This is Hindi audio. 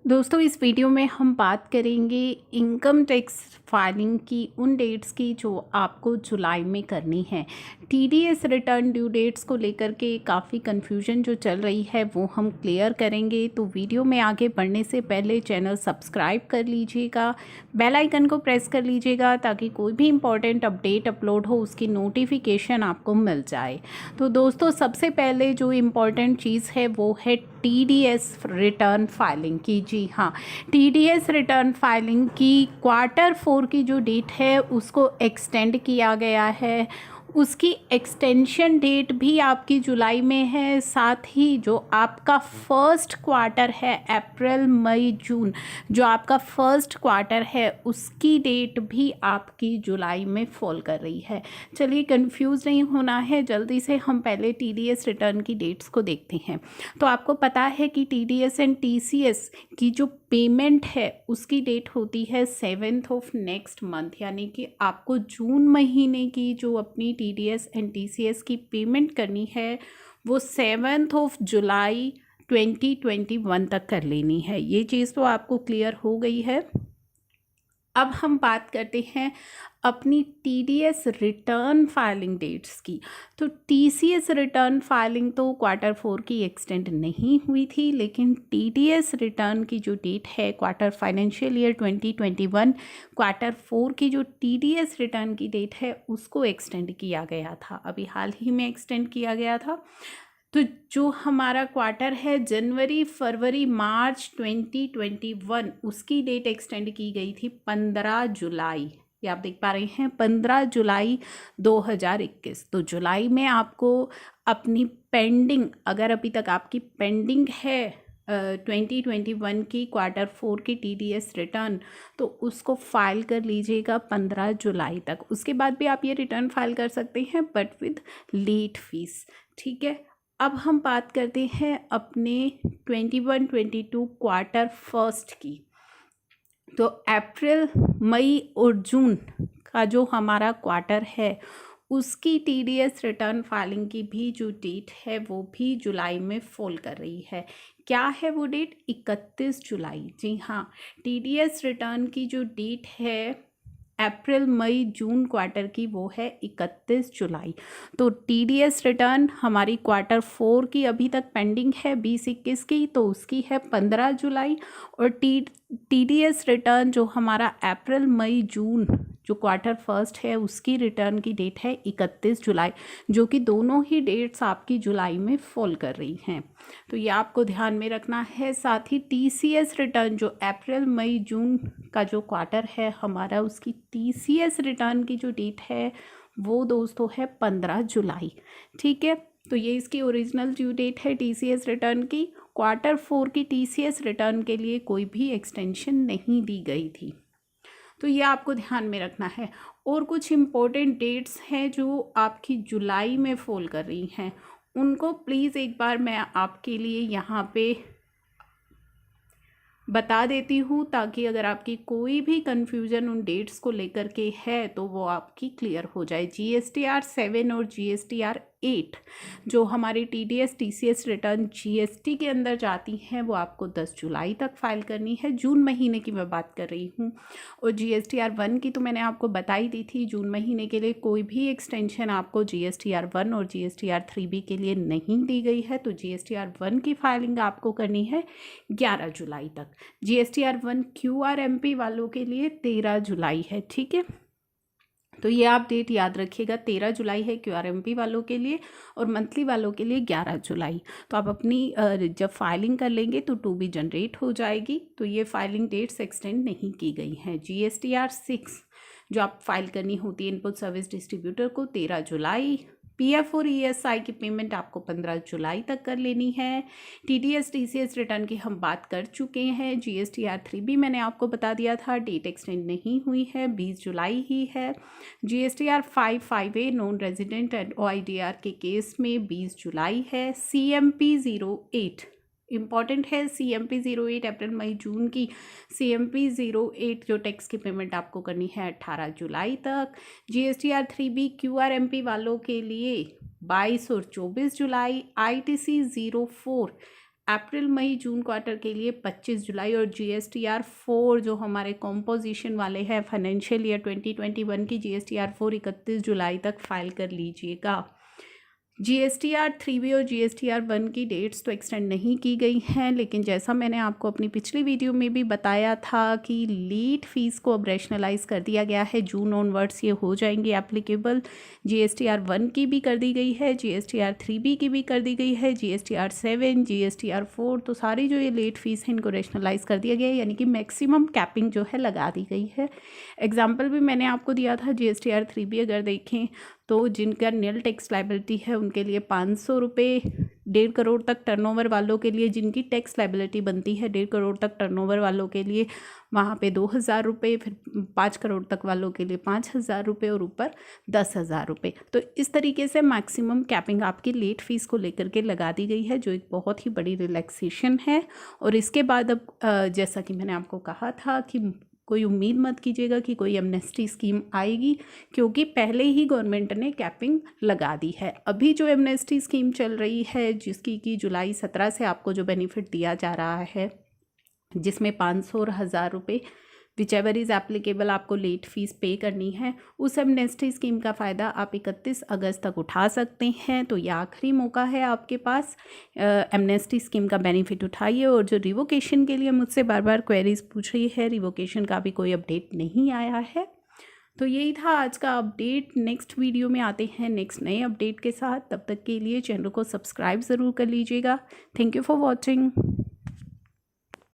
दोस्तों इस वीडियो में हम बात करेंगे इनकम टैक्स फाइलिंग की उन डेट्स की जो आपको जुलाई में करनी है। टीडीएस रिटर्न ड्यू डेट्स को लेकर के काफ़ी कन्फ्यूजन जो चल रही है वो हम क्लियर करेंगे। तो वीडियो में आगे बढ़ने से पहले चैनल सब्सक्राइब कर लीजिएगा, बेल आइकन को प्रेस कर लीजिएगा ताकि कोई भी इम्पॉर्टेंट अपडेट अपलोड हो उसकी नोटिफिकेशन आपको मिल जाए। तो दोस्तों सबसे पहले जो इम्पॉर्टेंट चीज़ है वो है टीडीएस रिटर्न फाइलिंग की। जी हाँ, टीडीएस रिटर्न फाइलिंग की Q4 की जो डेट है उसको एक्सटेंड किया गया है। उसकी एक्सटेंशन डेट भी आपकी जुलाई में है। साथ ही जो आपका फर्स्ट क्वार्टर है अप्रैल मई जून, जो आपका फर्स्ट क्वार्टर है उसकी डेट भी आपकी जुलाई में फॉल कर रही है। चलिए कंफ्यूज नहीं होना है, जल्दी से हम पहले टीडीएस रिटर्न की डेट्स को देखते हैं। तो आपको पता है कि टीडीएस एंड टीसीएस की जो पेमेंट है उसकी डेट होती है 7th नेक्स्ट मंथ, यानी कि आपको जून महीने की जो अपनी टीडीएस एंड टीसीएस की पेमेंट करनी है वो 7 जुलाई 2021 तक कर लेनी है। ये चीज़ तो आपको क्लियर हो गई है। अब हम बात करते हैं अपनी टीडीएस रिटर्न फाइलिंग डेट्स की। तो टीसीएस रिटर्न फाइलिंग तो Q4 की एक्सटेंड नहीं हुई थी, लेकिन टीडीएस रिटर्न की जो डेट है क्वार्टर फाइनेंशियल ईयर 2021 Q4 की जो टीडीएस रिटर्न की डेट है उसको एक्सटेंड किया गया था, अभी हाल ही में एक्सटेंड किया गया था। तो जो हमारा क्वार्टर है जनवरी फरवरी मार्च 2021 उसकी डेट एक्सटेंड की गई थी 15 जुलाई। ये आप देख पा रहे हैं 15 जुलाई 2021। तो जुलाई में आपको अपनी पेंडिंग, अगर अभी तक आपकी पेंडिंग है 2021 की Q4 की टीडीएस रिटर्न, तो उसको फाइल कर लीजिएगा 15 जुलाई तक। उसके बाद भी आप ये रिटर्न फाइल कर सकते हैं बट विद लेट फीस। ठीक है, अब हम बात करते हैं अपने 21-22 Q1 की। तो अप्रैल मई और जून का जो हमारा क्वार्टर है उसकी टीडीएस रिटर्न फाइलिंग की भी जो डेट है वो भी जुलाई में फॉल कर रही है। क्या है वो डेट? 31 जुलाई। जी हाँ, टीडीएस रिटर्न की जो डेट है अप्रैल मई जून क्वार्टर की वो है 31 जुलाई। तो टीडीएस रिटर्न हमारी Q4 की अभी तक पेंडिंग है 20-21 की, तो उसकी है 15 जुलाई। और टीडीएस रिटर्न जो हमारा अप्रैल मई जून जो Q1 है उसकी रिटर्न की डेट है 31 जुलाई, जो कि दोनों ही डेट्स आपकी जुलाई में फॉल कर रही हैं। तो ये आपको ध्यान में रखना है। साथ ही टीसीएस रिटर्न जो अप्रैल मई जून का जो क्वार्टर है हमारा, उसकी टीसीएस रिटर्न की जो डेट है वो दोस्तों है 15 जुलाई। ठीक है, तो ये इसकी ओरिजिनल ड्यू डेट है टीसीएस रिटर्न की। Q4 की टीसीएस रिटर्न के लिए कोई भी एक्सटेंशन नहीं दी गई थी, तो ये आपको ध्यान में रखना है। और कुछ इम्पोर्टेंट डेट्स हैं जो आपकी जुलाई में फॉल कर रही हैं, उनको प्लीज़ एक बार मैं आपके लिए यहाँ पे बता देती हूँ ताकि अगर आपकी कोई भी कन्फ्यूज़न उन डेट्स को लेकर के है तो वो आपकी क्लियर हो जाए। GSTR 7 और GSTR 8 जो हमारी टीडीएस टीसीएस रिटर्न जीएसटी के अंदर जाती हैं वो आपको 10 जुलाई तक फाइल करनी है, जून महीने की मैं बात कर रही हूँ। और GSTR 1 की तो मैंने आपको बताई दी थी, जून महीने के लिए कोई भी एक्सटेंशन आपको GSTR 1 और GSTR 3B के लिए नहीं दी गई है। तो GSTR 1 की फाइलिंग आपको करनी है 11 जुलाई तक। GSTR 1 QRMP वालों के लिए 13 जुलाई है। ठीक है, तो ये आप डेट याद रखिएगा, 13 जुलाई है QRMP वालों के लिए और मंथली वालों के लिए 11 जुलाई। तो आप अपनी जब फाइलिंग कर लेंगे तो टू बी जनरेट हो जाएगी। तो ये फाइलिंग डेट्स एक्सटेंड नहीं की गई हैं। GSTR 6 जो आप फाइल करनी होती है इनपुट सर्विस डिस्ट्रीब्यूटर को 13 जुलाई। PF और ESI की पेमेंट आपको 15 जुलाई तक कर लेनी है। TDS TCS रिटर्न की हम बात कर चुके हैं। GSTR 3B मैंने आपको बता दिया था, डेट एक्सटेंड नहीं हुई है, 20 जुलाई ही है। GSTR 5 non resident and OIDR के केस में 20 जुलाई है। CMP 08 इम्पॉर्टेंट है, CMP 08 अप्रैल मई जून की CMP 08 जो टैक्स की पेमेंट आपको करनी है 18 जुलाई तक। GSTR 3B QRMP वालों के लिए 22 और 24 जुलाई। ITC 04 अप्रैल मई जून क्वार्टर के लिए 25 जुलाई और GSTR 4 जो हमारे कॉम्पोजिशन वाले हैं फाइनेंशियल ईयर 2021 की GSTR 4 31 जुलाई तक फाइल कर लीजिएगा। GSTR 3B और GSTR 1 की डेट्स तो एक्सटेंड नहीं की गई हैं, लेकिन जैसा मैंने आपको अपनी पिछली वीडियो में भी बताया था कि लेट फीस को अब रैशनलाइज कर दिया गया है, जून ऑनवर्ड्स ये हो जाएंगी एप्लीकेबल। GSTR 1 की भी कर दी गई है, GSTR 3B की भी कर दी गई है, GSTR 7, GSTR 4, तो सारी जो ये लेट फीस है इनको रैशनलाइज कर दिया गया है, यानी कि मैक्सिमम कैपिंग जो है लगा दी गई है। एग्जाम्पल भी मैंने आपको दिया था, GSTR 3B अगर देखें तो जिनका नील टैक्स लाइबिलिटी है उनके लिए 500 रुपये, 1.5 करोड़ तक टर्नओवर वालों के लिए जिनकी टैक्स लाइबिलिटी बनती है 1.5 करोड़ तक टर्नओवर वालों के लिए वहाँ पे 2,000 रुपये, फिर 5 करोड़ तक वालों के लिए 5,000 रुपये और ऊपर 10,000 रुपये। तो इस तरीके से मैक्सिमम कैपिंग आपकी लेट फीस को लेकर के लगा दी गई है, जो एक बहुत ही बड़ी रिलैक्सेशन है। और इसके बाद अब जैसा कि मैंने आपको कहा था कि कोई उम्मीद मत कीजिएगा कि कोई एमनेस्टी स्कीम आएगी, क्योंकि पहले ही गवर्नमेंट ने कैपिंग लगा दी है। अभी जो एमनेस्टी स्कीम चल रही है जिसकी कि जुलाई 17 से आपको जो बेनिफिट दिया जा रहा है, जिसमें 500 और 1,000 रुपये विच एवर इज़ एप्लीकेबल आपको लेट फीस पे करनी है, उस एमनेस्टी स्कीम का फ़ायदा आप 31 अगस्त तक उठा सकते हैं। तो ये आखिरी मौका है आपके पास, एमनेस्टी स्कीम का बेनिफिट उठाइए। और जो रिवोकेशन के लिए मुझसे बार बार क्वेरीज पूछ रही है, रिवोकेशन का भी कोई अपडेट नहीं आया है। तो यही था आज का अपडेट। नेक्स्ट वीडियो में आते हैं नेक्स्ट नए अपडेट के साथ। तब तक के लिए चैनल को सब्सक्राइब ज़रूर कर लीजिएगा। Thank you for watching.